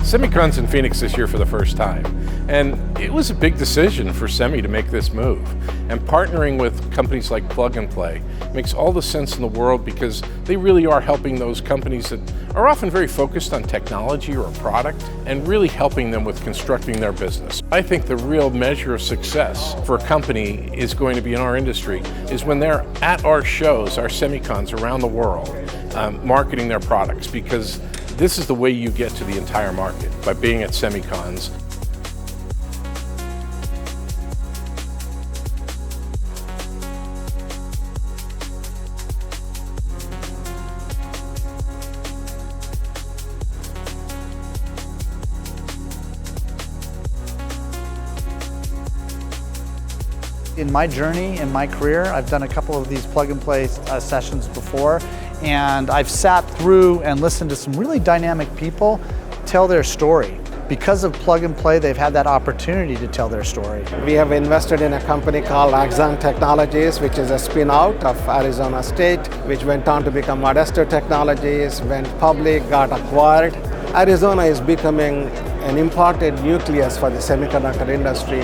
SEMICON's in Phoenix this year for the first time, and it was a big decision for Semi to make this move. And partnering with companies like Plug and Play makes all the sense in the world because they really are helping those companies that are often very focused on technology or a product and really helping them with constructing their business. I think the real measure of success for a company is going to be in our industry is when they're at our shows, our SEMICONs around the world, marketing their products, because this is the way you get to the entire market, by being at SEMICONs. In my journey, in my career, I've done a couple of these plug-and-play sessions before, and I've sat through and listened to some really dynamic people tell their story. Because of Plug and Play, they've had that opportunity to tell their story. We have invested in a company called Axon Technologies, which is a spin-out of Arizona State, which went on to become Modesto Technologies, went public, got acquired. Arizona is becoming an important nucleus for the semiconductor industry,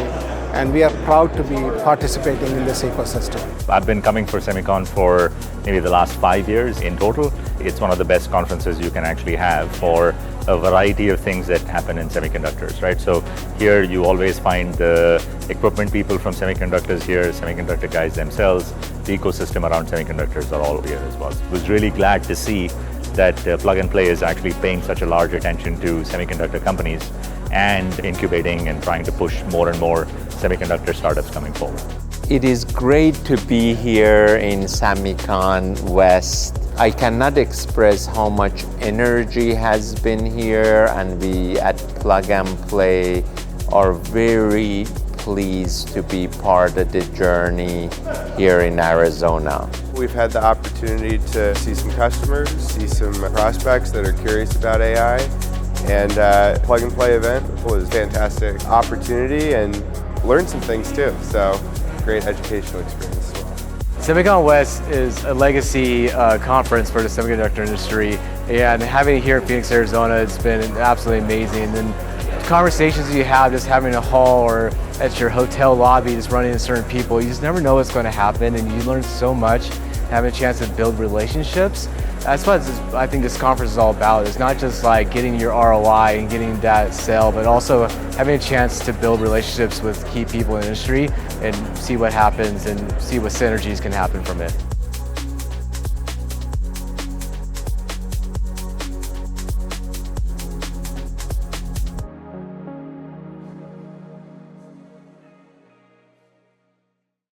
and we are proud to be participating in this ecosystem. I've been coming for SEMICON for maybe the last 5 years in total. It's one of the best conferences you can actually have for a variety of things that happen in semiconductors, right? So here you always find the equipment people from semiconductors here, semiconductor guys themselves, the ecosystem around semiconductors are all here as well. I was really glad to see that Plug and Play is actually paying such a large attention to semiconductor companies and incubating and trying to push more and more semiconductor startups coming forward. It is great to be here in SEMICON West. I cannot express how much energy has been here, and we at Plug and Play are very pleased to be part of the journey here in Arizona. We've had the opportunity to see some customers, see some prospects that are curious about AI, and Plug and Play event was a fantastic opportunity and learned some things too, so great educational experience as well. SEMICON West is a legacy conference for the semiconductor industry, and having it here in Phoenix, Arizona, it's been absolutely amazing. And conversations you have just having a hall or at your hotel lobby, just running into certain people, you just never know what's going to happen, and you learn so much, having a chance to build relationships. That's what I think this conference is all about. It's not just like getting your ROI and getting that sale, but also having a chance to build relationships with key people in the industry and see what happens and see what synergies can happen from it.